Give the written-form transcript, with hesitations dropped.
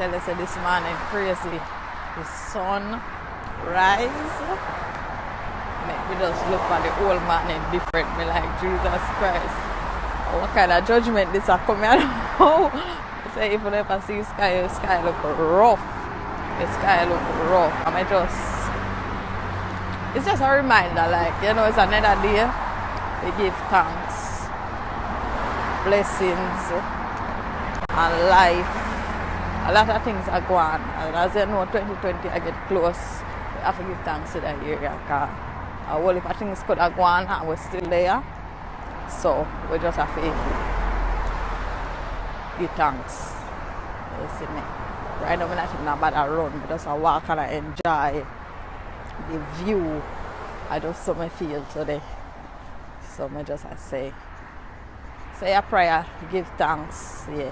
tell you, say this morning crazy. The sun rise. Make me just look at the whole morning different. Me like, Jesus Christ. What kind of judgment this are coming out? Say if you never see the sky look rough. The sky look rough. It's just a reminder, like, you know, it's another day. We give thanks, blessings, and life. A lot of things are going. And as you know, 2020 I get close. We have to give thanks to that area. Because a whole heap of things could have gone and we're still there. So we just have to give thanks. You see me? Right now I'm not even about to run. I just walk and I enjoy the view. I just so me feel today. So I just say a prayer, give thanks, yeah.